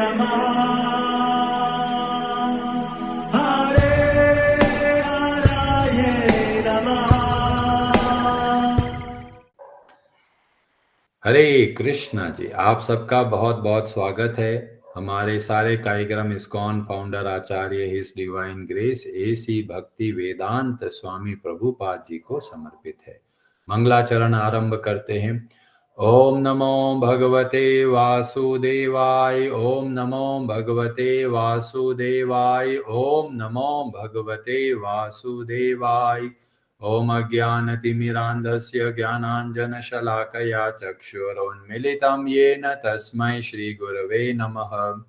नमः हरे हराये नमः। हरे कृष्णा जी, आप सबका बहुत बहुत स्वागत है। हमारे सारे कार्यक्रम इस्कॉन फाउंडर आचार्य हिज डिवाइन ग्रेस एसी भक्ति वेदांत स्वामी प्रभुपाद जी को समर्पित है। मंगलाचरण आरंभ करते हैं। ओम नमो भगवते वासुदेवाय, ओम नमो भगवते वासुदेवाय, ओम नमो भगवते वासुदेवाय। ओम अज्ञानतिमिरान्धस्य ज्ञानाञ्जनशलाकया चक्षुरोन्मिलितं येन तस्मै श्रीगुरवे नमः।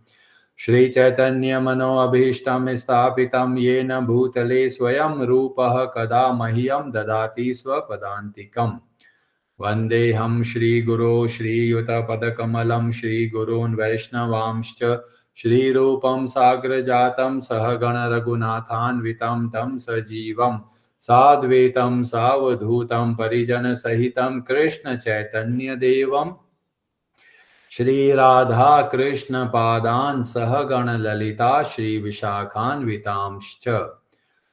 श्रीचैतन्यमनोऽभीष्टं स्थापितं येन भूतले स्वयं रूपः कदा मह्यं ददाति स्वपदान्तिकम्। वन्देऽहं श्रीगुरो श्रीयुतपदकमलं श्रीगुरून् वैष्णवांश्च श्रीरूपं साग्रजातं सहगण रघुनाथान्वितं तं सजीवं साद्वैतं सावधूतं परिजनसहितं कृष्ण चैतन्यदेवं श्रीराधा कृष्ण पादान् सहगण ललिता श्रीविशाखान्वितांश्च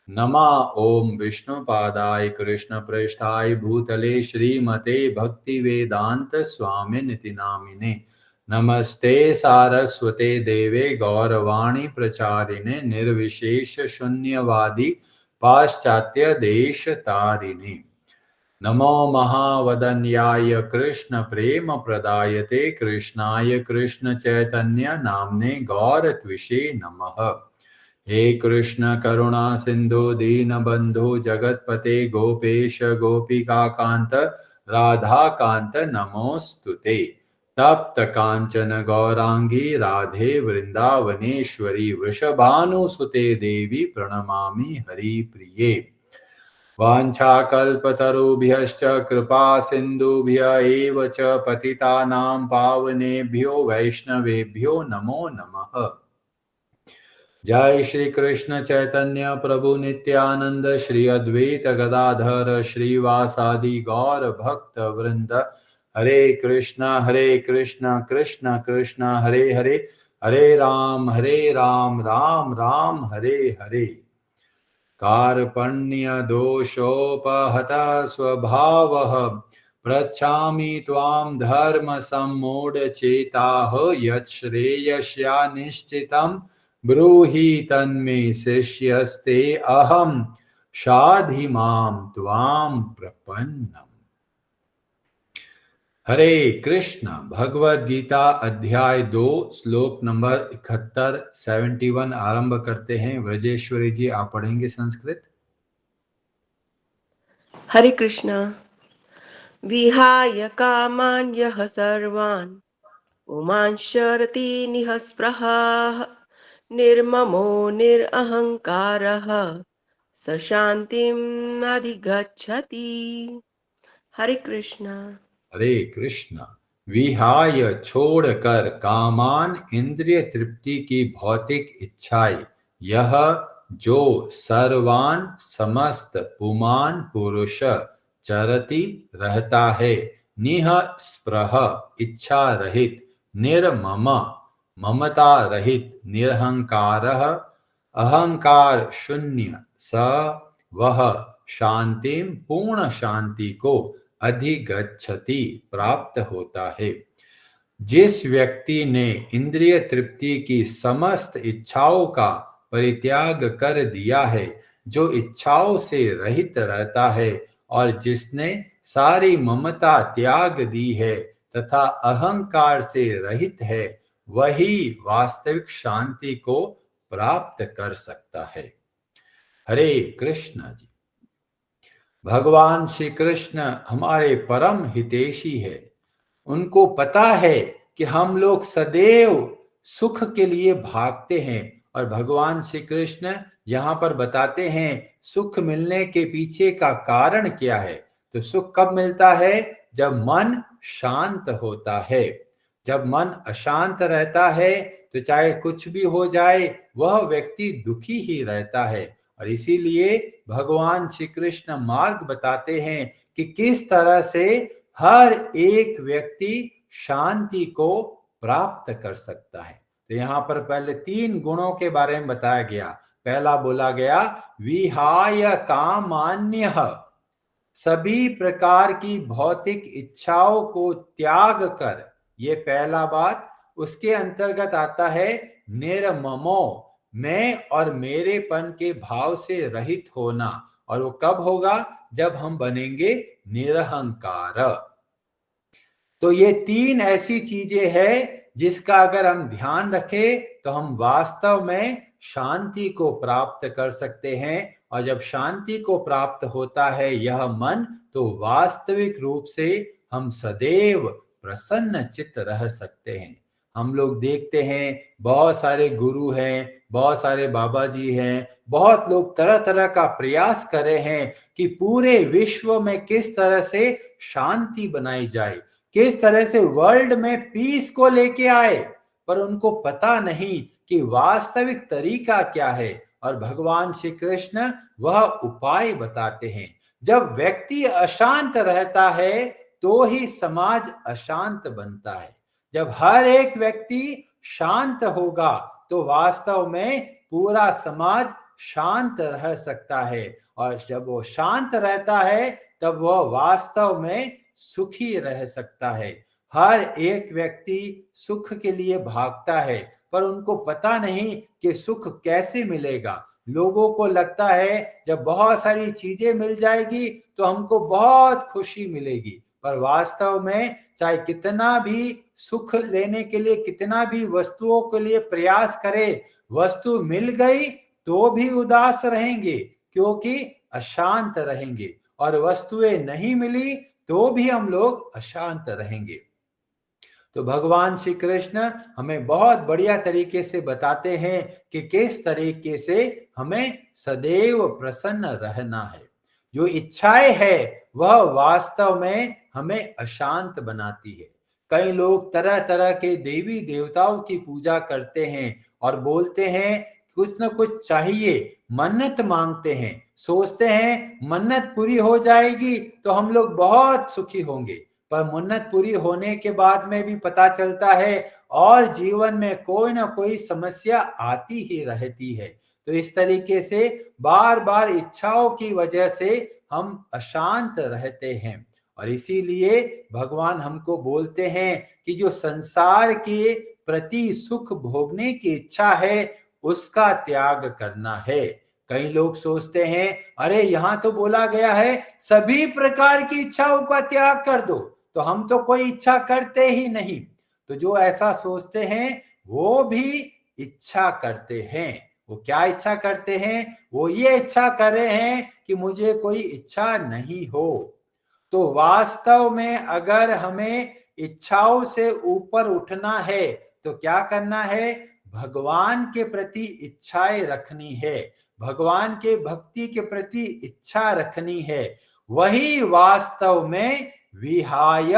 नमा ओम विष्णुपादाय कृष्ण पृष्ठाय भूतले श्रीमते भक्ति वेदांत स्वामिनिति नामिने नमस्ते सारस्वते देवे गौरवाणी प्रचारिणे निर्विशेष शून्यवादी पाश्चात्य देश तारिणे नमो महावदन्याय कृष्ण प्रेम प्रदायते कृष्णाय कृष्ण चैतन्य नामने गौरत्विषे नमः। हे कृष्ण करुणा सिंधु दीनबंधु जगतपते गोपेश गोपिकाकांत राधाकांत नमोस्तुते। तप्त कांचन गौरांगी राधे वृंदावनेश्वरी वृषभानुसुते देवी प्रणमामि हरिप्रिये। वाञ्छाकल्पतरुभ्यश्च कृपा सिन्धुभ्य एव च पतितानां पावनेभ्यो वैष्णवेभ्यो नमो नमः। जय श्री कृष्ण चैतन्य प्रभु नित्यानंद श्री अद्वैत गदाधर श्रीवासादि गौर भक्त वृंद। हरे कृष्ण कृष्ण कृष्ण हरे हरे, हरे राम राम राम हरे हरे। कार्पण्य दोषोपहत स्वभावः पृच्छामि त्वां धर्म सम्मूढचेताः यच्छ्रेयस्या निश्चितं ब्रूहि तन्मे शिष्यस्ते अहं शाधि मां त्वां प्रपन्नम्। हरे कृष्ण। भगवद गीता अध्याय 2 श्लोक नंबर 71 71 आरंभ करते हैं। व्रजेश्वरी जी आप पढ़ेंगे संस्कृत। हरे कृष्ण। विहाय कामान् यः सर्वान् पुमांश्चरति निःस्पृहः निर्ममो निरहङ्कारः स शान्तिम् अधिगच्छति। हरे कृष्ण। हरे कृष्ण। विहाय छोड़कर कामान इंद्रिय तृप्ति की भौतिक इच्छाएं, यह जो सर्वान समस्त पुमान पुरुष चरति रहता है, निह स्पृह इच्छा रहित, निर्मम ममता रहित, निरहंकार अहंकार शून्य, स वह शांति पूर्ण शांति को अधिगच्छति प्राप्त होता है। जिस व्यक्ति ने इंद्रिय तृप्ति की समस्त इच्छाओं का परित्याग कर दिया है, जो इच्छाओं से रहित रहता है और जिसने सारी ममता त्याग दी है तथा अहंकार से रहित है, वही वास्तविक शांति को प्राप्त कर सकता है। हरे कृष्ण जी। भगवान श्री कृष्ण हमारे परम हितैषी है। उनको पता है कि हम लोग सदैव सुख के लिए भागते हैं और भगवान श्री कृष्ण यहाँ पर बताते हैं सुख मिलने के पीछे का कारण क्या है। तो सुख कब मिलता है? जब मन शांत होता है। जब मन अशांत रहता है तो चाहे कुछ भी हो जाए वह व्यक्ति दुखी ही रहता है। और इसीलिए भगवान श्री कृष्ण मार्ग बताते हैं कि किस तरह से हर एक व्यक्ति शांति को प्राप्त कर सकता है। तो यहाँ पर पहले 3 गुणों के बारे में बताया गया। पहला बोला गया विहाय कामान्यः, सभी प्रकार की भौतिक इच्छाओं को त्याग कर, ये पहला बात। उसके अंतर्गत आता है निर्ममो, मैं और मेरेपन के भाव से रहित होना। और वो कब होगा? जब हम बनेंगे निरहंकार। तो ये 3 ऐसी चीजें हैं जिसका अगर हम ध्यान रखें तो हम वास्तव में शांति को प्राप्त कर सकते हैं। और जब शांति को प्राप्त होता है यह मन, तो वास्तविक रूप से हम सदैव प्रसन्न चित्त रह सकते हैं। हम लोग देखते हैं बहुत सारे गुरु हैं, बहुत सारे बाबा जी हैं, बहुत लोग तरह तरह का प्रयास कर रहे हैं कि पूरे विश्व में किस तरह से शांति बनाई जाए, किस तरह से वर्ल्ड में पीस को लेके आए, पर उनको पता नहीं कि वास्तविक तरीका क्या है। और भगवान श्री कृष्ण वह उपाय बताते हैं। जब व्यक्ति अशांत रहता है तो ही समाज अशांत बनता है। जब हर एक व्यक्ति शांत होगा तो वास्तव में पूरा समाज शांत रह सकता है। और जब वो शांत रहता है तब वह वास्तव में सुखी रह सकता है। हर एक व्यक्ति सुख के लिए भागता है, पर उनको पता नहीं कि सुख कैसे मिलेगा। लोगों को लगता है जब बहुत सारी चीजें मिल जाएगी तो हमको बहुत खुशी मिलेगी, पर वास्तव में चाहे कितना भी सुख लेने के लिए, कितना भी वस्तुओं के लिए प्रयास करे, वस्तु मिल गई तो भी उदास रहेंगे क्योंकि अशांत रहेंगे, और वस्तुएं नहीं मिली तो भी हम लोग अशांत रहेंगे। तो भगवान श्री कृष्ण हमें बहुत बढ़िया तरीके से बताते हैं कि किस तरीके से हमें सदैव प्रसन्न रहना है। जो इच्छाएं है वह वास्तव में हमें अशांत बनाती है। कई लोग तरह तरह के देवी देवताओं की पूजा करते हैं और बोलते हैं कुछ न कुछ चाहिए, मन्नत मांगते हैं, सोचते हैं मन्नत पूरी हो जाएगी तो हम लोग बहुत सुखी होंगे, पर मन्नत पूरी होने के बाद में भी पता चलता है और जीवन में कोई ना कोई समस्या आती ही रहती है। तो इस तरीके से बार बार इच्छाओं की वजह से हम अशांत रहते हैं। और इसीलिए भगवान हमको बोलते हैं कि जो संसार के प्रति सुख भोगने की इच्छा है उसका त्याग करना है। कई लोग सोचते हैं अरे यहाँ तो बोला गया है सभी प्रकार की इच्छाओं का त्याग कर दो, तो हम तो कोई इच्छा करते ही नहीं। तो जो ऐसा सोचते हैं वो भी इच्छा करते हैं। वो क्या इच्छा करते हैं? वो ये इच्छा कर रहे हैं कि मुझे कोई इच्छा नहीं हो। तो वास्तव में अगर हमें इच्छाओं से ऊपर उठना है तो क्या करना है? भगवान के प्रति इच्छाएं रखनी है, भगवान के भक्ति के प्रति इच्छा रखनी है। वही वास्तव में विहाय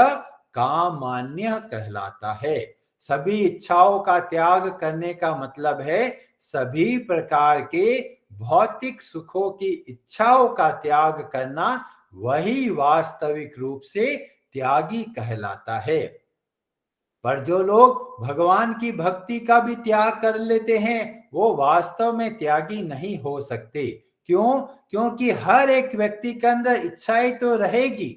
कामान्य कहलाता है। सभी इच्छाओं का त्याग करने का मतलब है सभी प्रकार के भौतिक सुखों की इच्छाओं का त्याग करना, वही वास्तविक रूप से त्यागी कहलाता है। पर जो लोग भगवान की भक्ति का भी त्याग कर लेते हैं वो वास्तव में त्यागी नहीं हो सकते। क्यों? क्योंकि हर एक व्यक्ति के अंदर इच्छाएं तो रहेगी,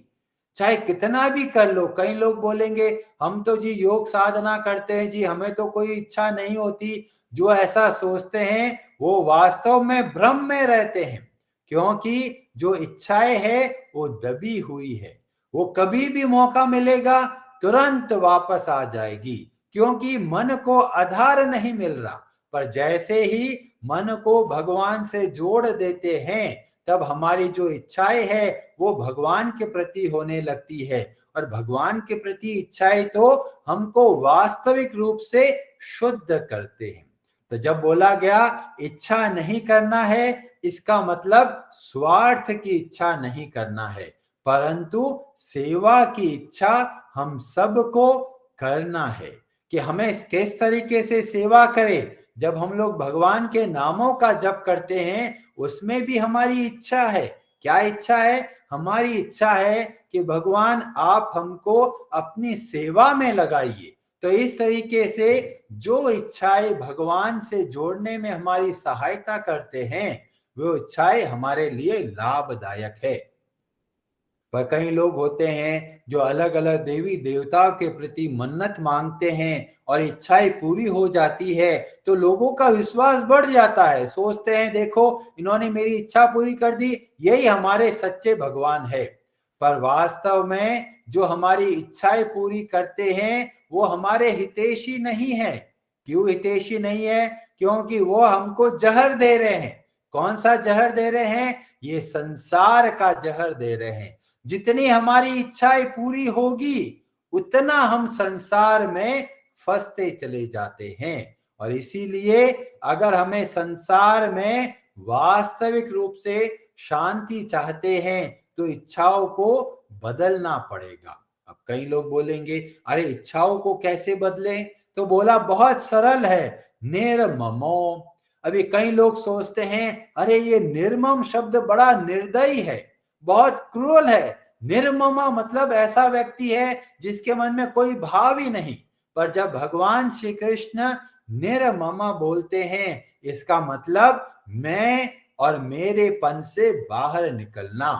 चाहे कितना भी कर लो। कई लोग बोलेंगे हम तो जी योग साधना करते हैं जी, हमें तो कोई इच्छा नहीं होती। जो ऐसा सोचते हैं वो वास्तव में भ्रम में रहते हैं, क्योंकि जो इच्छाएं है वो दबी हुई है, वो कभी भी मौका मिलेगा तुरंत वापस आ जाएगी, क्योंकि मन को आधार नहीं मिल रहा। पर जैसे ही मन को भगवान से जोड़ देते हैं तब हमारी जो इच्छाएं है वो भगवान के प्रति होने लगती है, और भगवान के प्रति इच्छाएं तो हमको वास्तविक रूप से शुद्ध करते हैं। तो जब बोला गया इच्छा नहीं करना है, इसका मतलब स्वार्थ की इच्छा नहीं करना है, परंतु सेवा की इच्छा हम सबको करना है कि हमें किस तरीके से सेवा करें। जब हम लोग भगवान के नामों का जप करते हैं उसमें भी हमारी इच्छा है। क्या इच्छा है? हमारी इच्छा है कि भगवान आप हमको अपनी सेवा में लगाइए, तो इस तरीके से जो इच्छाएं भगवान से जोड़ने में हमारी सहायता करते हैं वो इच्छाएं हमारे लिए लाभदायक है। पर कई लोग होते हैं जो अलग अलग देवी देवताओं के प्रति मन्नत मांगते हैं और इच्छाएं पूरी हो जाती है तो लोगों का विश्वास बढ़ जाता है, सोचते हैं देखो इन्होंने मेरी इच्छा पूरी कर दी, यही हमारे सच्चे भगवान है। पर वास्तव में जो हमारी इच्छाएं पूरी करते हैं वो हमारे हितैषी नहीं है। क्यों हितैषी नहीं है? क्योंकि वो हमको जहर दे रहे हैं। कौन सा जहर दे रहे हैं? ये संसार का जहर दे रहे हैं। जितनी हमारी इच्छाएं पूरी होगी उतना हम संसार में फंसते चले जाते हैं। और इसीलिए अगर हमें संसार में वास्तविक रूप से शांति चाहते हैं तो इच्छाओं को बदलना पड़ेगा। अब कई लोग बोलेंगे अरे इच्छाओं को कैसे बदलें? तो बोला बहुत सरल है, निर्ममो। अभी कई लोग सोचते हैं अरे ये निर्मम शब्द बड़ा निर्दयी है, बहुत क्रूर है। निर्ममा मतलब ऐसा व्यक्ति है जिसके मन में कोई भाव ही नहीं। पर जब भगवान श्री कृष्ण निर्ममा बोलते हैं इसका मतलब मैं और मेरेपन से बाहर निकलना।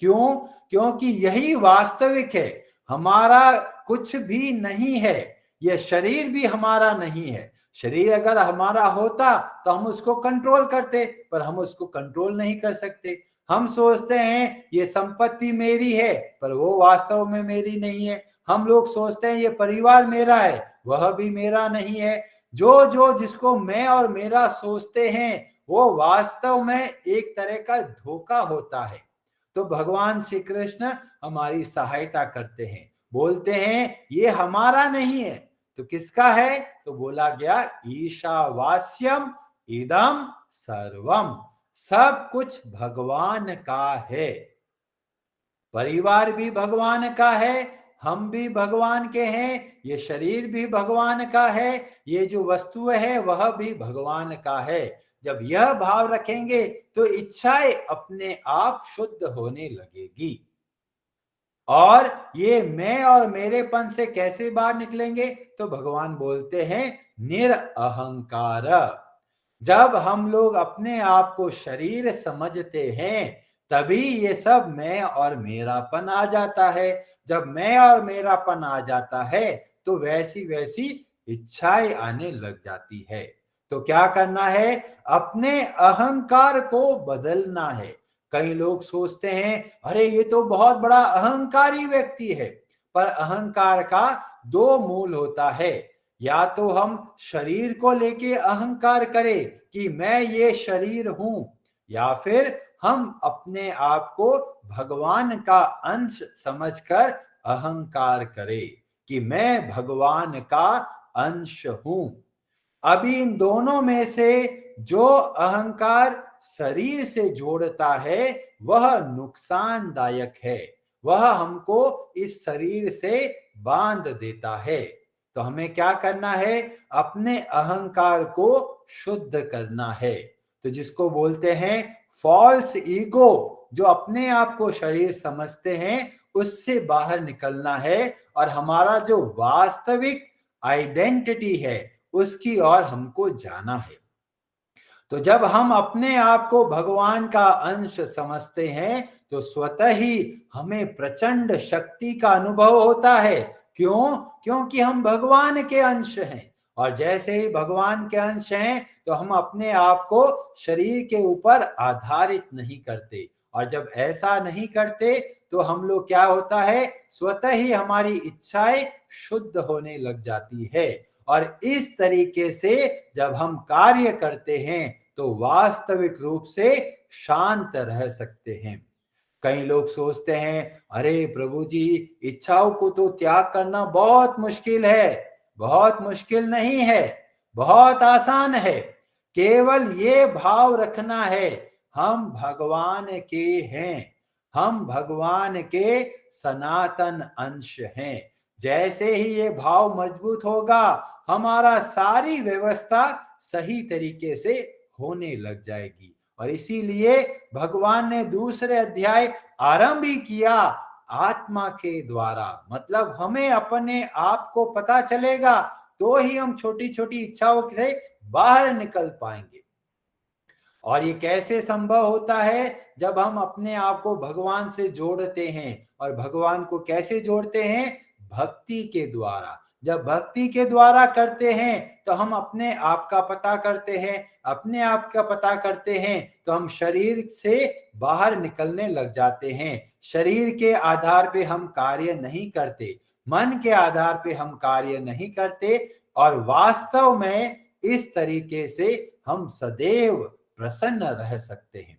क्यों? क्योंकि यही वास्तविक है। हमारा कुछ भी नहीं है, यह शरीर भी हमारा नहीं है। शरीर अगर हमारा होता तो हम उसको कंट्रोल करते, पर हम उसको कंट्रोल नहीं कर सकते। हम सोचते हैं ये संपत्ति मेरी है, पर वो वास्तव में मेरी नहीं है। हम लोग सोचते हैं ये परिवार मेरा है, वह भी मेरा नहीं है। जो जो जिसको मैं और मेरा सोचते हैं वो वास्तव में एक तरह का धोखा होता है। तो भगवान श्री कृष्ण हमारी सहायता करते हैं, बोलते हैं ये हमारा नहीं है तो किसका है? तो बोला गया ईशावास्यम इदम सर्वम, सब कुछ भगवान का है। परिवार भी भगवान का है, हम भी भगवान के हैं, ये शरीर भी भगवान का है, ये जो वस्तु है वह भी भगवान का है। जब यह भाव रखेंगे तो इच्छाएं अपने आप शुद्ध होने लगेगी। और ये मैं और मेरेपन से कैसे बाहर निकलेंगे? तो भगवान बोलते हैं निरअहंकार। जब हम लोग अपने आप को शरीर समझते हैं तभी ये सब मैं और मेरापन आ जाता है। जब मैं और मेरापन आ जाता है तो वैसी वैसी इच्छाएं आने लग जाती है। तो क्या करना है? अपने अहंकार को बदलना है। कई लोग सोचते हैं अरे ये तो बहुत बड़ा अहंकारी व्यक्ति है, पर अहंकार का दो मूल होता है। या तो हम शरीर को लेके अहंकार करें कि मैं ये शरीर हूं, या फिर हम अपने आप को भगवान का अंश समझकर अहंकार करें कि मैं भगवान का अंश हूं। अभी इन दोनों में से जो अहंकार शरीर से जोड़ता है वह नुकसानदायक है, वह हमको इस शरीर से बांध देता है। तो हमें क्या करना है? अपने अहंकार को शुद्ध करना है। तो जिसको बोलते हैं फॉल्स ईगो, जो अपने आप को शरीर समझते हैं, उससे बाहर निकलना है और हमारा जो वास्तविक आइडेंटिटी है उसकी ओर हमको जाना है। तो जब हम अपने आप को भगवान का अंश समझते हैं तो स्वतः ही हमें प्रचंड शक्ति का अनुभव होता है। क्यों? क्योंकि हम भगवान के अंश हैं, और जैसे ही भगवान के अंश हैं तो हम अपने आप को शरीर के ऊपर आधारित नहीं करते। और जब ऐसा नहीं करते तो हम लोग क्या होता है? स्वतः ही हमारी इच्छाएं शुद्ध होने लग जाती है। और इस तरीके से जब हम कार्य करते हैं तो वास्तविक रूप से शांत रह सकते हैं। कई लोग सोचते हैं अरे प्रभु जी इच्छाओं को तो त्याग करना बहुत मुश्किल है। बहुत मुश्किल नहीं है, बहुत आसान है। केवल ये भाव रखना है हम भगवान के हैं, हम भगवान के सनातन अंश हैं। जैसे ही ये भाव मजबूत होगा हमारा सारी व्यवस्था सही तरीके से होने लग जाएगी। और इसीलिए भगवान ने दूसरे अध्याय आरंभ ही किया, आत्मा के द्वारा, मतलब हमें अपने आप को पता चलेगा तो ही हम छोटी छोटी इच्छाओं से बाहर निकल पाएंगे। और ये कैसे संभव होता है? जब हम अपने आप को भगवान से जोड़ते हैं। और भगवान को कैसे जोड़ते हैं? भक्ति के द्वारा। जब भक्ति के द्वारा करते हैं तो हम अपने आप का पता करते हैं। अपने आप का पता करते हैं तो हम शरीर से बाहर निकलने लग जाते हैं। शरीर के आधार पे हम कार्य नहीं करते, मन के आधार पे हम कार्य नहीं करते, और वास्तव में इस तरीके से हम सदैव प्रसन्न रह सकते हैं।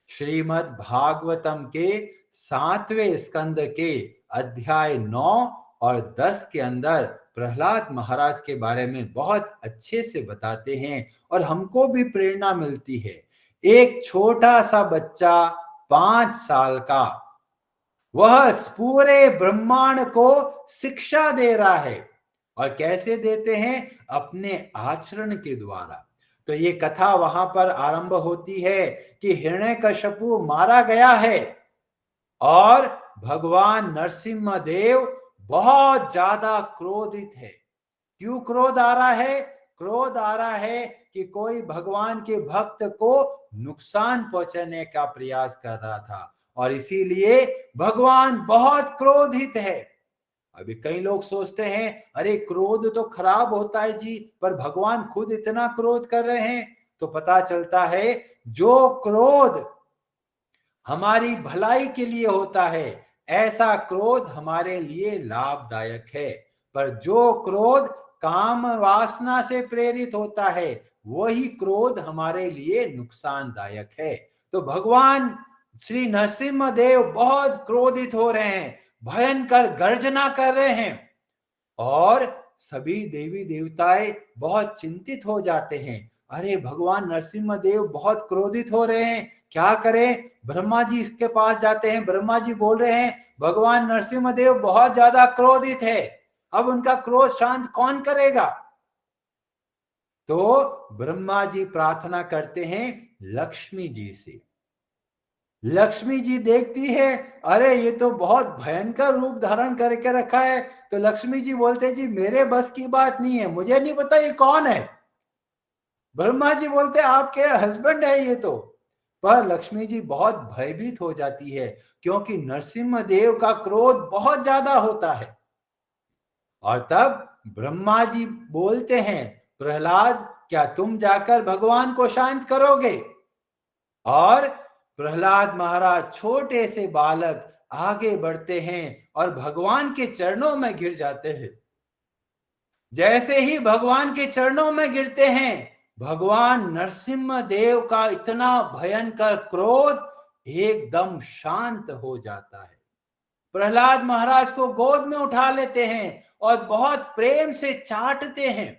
श्रीमद् भागवतम के 7वें स्कंद के अध्याय 9 और 10 के अंदर प्रहलाद महाराज के बारे में बहुत अच्छे से बताते हैं और हमको भी प्रेरणा मिलती है। एक छोटा सा बच्चा 5 साल का, वह पूरे ब्रह्मांड को शिक्षा दे रहा है। और कैसे देते हैं? अपने आचरण के द्वारा। तो ये कथा वहां पर आरंभ होती है कि हिरण्यकश्यपु मारा गया है और भगवान नरसिम्हा देव बहुत ज्यादा क्रोधित है। क्यों क्रोध आ रहा है? क्रोध आ रहा है कि कोई भगवान के भक्त को नुकसान पहुंचाने का प्रयास कर रहा था और इसीलिए भगवान बहुत क्रोधित है। अभी कई लोग सोचते हैं अरे क्रोध तो खराब होता है जी, पर भगवान खुद इतना क्रोध कर रहे हैं। तो पता चलता है जो क्रोध हमारी भलाई के लिए होता है, ऐसा क्रोध हमारे लिए लाभदायक है। पर जो क्रोध काम वासना से प्रेरित होता है, वही क्रोध हमारे लिए नुकसानदायक है। तो भगवान श्री नरसिम्हा देव बहुत क्रोधित हो रहे हैं, भयंकर गर्जना कर रहे हैं और सभी देवी देवताएं बहुत चिंतित हो जाते हैं। अरे भगवान नरसिम्हा देव बहुत क्रोधित हो रहे हैं, क्या करें? ब्रह्मा जी इसके पास जाते हैं। ब्रह्मा जी बोल रहे हैं भगवान नरसिम्हा देव बहुत ज्यादा क्रोधित है, अब उनका क्रोध शांत कौन करेगा? तो ब्रह्मा जी प्रार्थना करते हैं लक्ष्मी जी से। लक्ष्मी जी देखती है अरे ये तो बहुत भयंकर रूप धारण करके रखा है। तो लक्ष्मी जी बोलते जी मेरे बस की बात नहीं है, मुझे नहीं पता ये कौन है। ब्रह्मा जी बोलते आपके हस्बैंड है ये तो। पर लक्ष्मी जी बहुत भयभीत हो जाती है क्योंकि नरसिम्हा देव का क्रोध बहुत ज्यादा होता है। और तब ब्रह्मा जी बोलते हैं प्रहलाद क्या तुम जाकर भगवान को शांत करोगे? और प्रहलाद महाराज छोटे से बालक आगे बढ़ते हैं और भगवान के चरणों में गिर जाते हैं। जैसे ही भगवान के चरणों में गिरते हैं, भगवान नरसिम्हा देव का इतना भयंकर क्रोध एकदम शांत हो जाता है। प्रहलाद महाराज को गोद में उठा लेते हैं और बहुत प्रेम से चाटते हैं।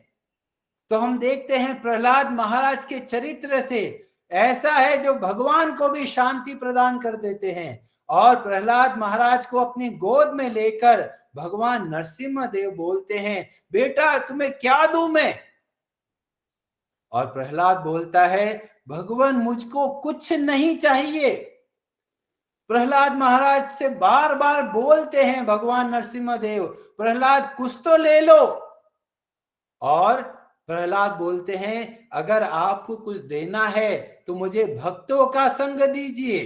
तो हम देखते हैं प्रहलाद महाराज के चरित्र से ऐसा है जो भगवान को भी शांति प्रदान कर देते हैं। और प्रहलाद महाराज को अपनी गोद में लेकर भगवान नरसिम्हा देव बोलते हैं बेटा तुम्हें क्या दूं मैं? और प्रहलाद बोलता है भगवान मुझको कुछ नहीं चाहिए। प्रहलाद महाराज से बार बार बोलते हैं भगवान नरसिम्हा देव प्रहलाद कुछ तो ले लो। और प्रहलाद बोलते हैं अगर आपको कुछ देना है तो मुझे भक्तों का संग दीजिए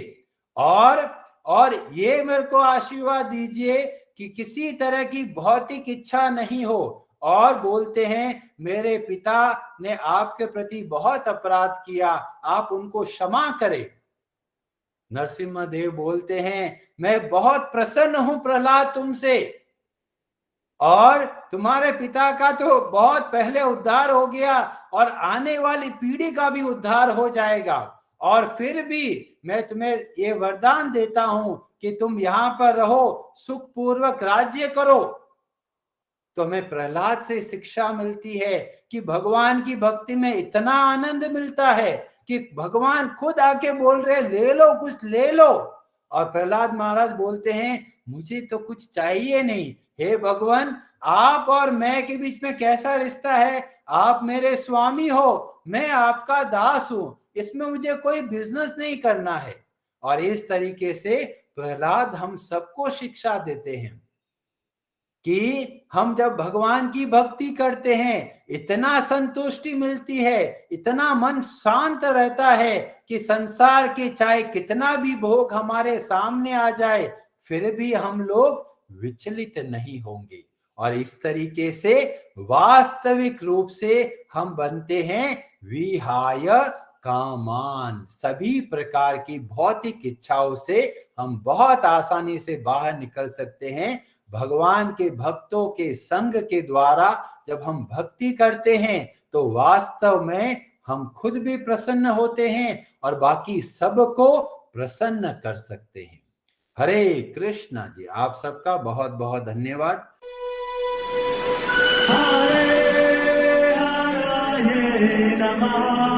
और ये मेरे को आशीर्वाद दीजिए कि किसी तरह की भौतिक इच्छा नहीं हो। और बोलते हैं मेरे पिता ने आपके प्रति बहुत अपराध किया, आप उनको क्षमा करें। नरसिम्हा देव बोलते हैं मैं बहुत प्रसन्न हूं प्रहलाद तुमसे, और तुम्हारे पिता का तो बहुत पहले उद्धार हो गया और आने वाली पीढ़ी का भी उद्धार हो जाएगा। और फिर भी मैं तुम्हें ये वरदान देता हूं कि तुम यहां पर रहो, सुखपूर्वक राज्य करो। तो हमें प्रहलाद से शिक्षा मिलती है कि भगवान की भक्ति में इतना आनंद मिलता है कि भगवान खुद आके बोल रहे ले लो कुछ ले लो। और प्रहलाद महाराज बोलते हैं मुझे तो कुछ चाहिए नहीं, हे भगवान आप और मैं के बीच में कैसा रिश्ता है? आप मेरे स्वामी हो, मैं आपका दास हूं, इसमें मुझे कोई बिजनेस नहीं करना है। और इस तरीके से प्रहलाद हम सबको शिक्षा देते हैं कि हम जब भगवान की भक्ति करते हैं इतना संतुष्टि मिलती है, इतना मन शांत रहता है कि संसार के चाहे कितना भी भोग हमारे सामने आ जाए फिर भी हम लोग विचलित नहीं होंगे। और इस तरीके से वास्तविक रूप से हम बनते हैं विहाय कामान। सभी प्रकार की भौतिक इच्छाओं से हम बहुत आसानी से बाहर निकल सकते हैं। भगवान के भक्तों के संग के द्वारा जब हम भक्ति करते हैं तो वास्तव में हम खुद भी प्रसन्न होते हैं और बाकी सबको प्रसन्न कर सकते हैं। हरे कृष्णा जी, आप सबका बहुत बहुत धन्यवाद। हरे हराये नमः।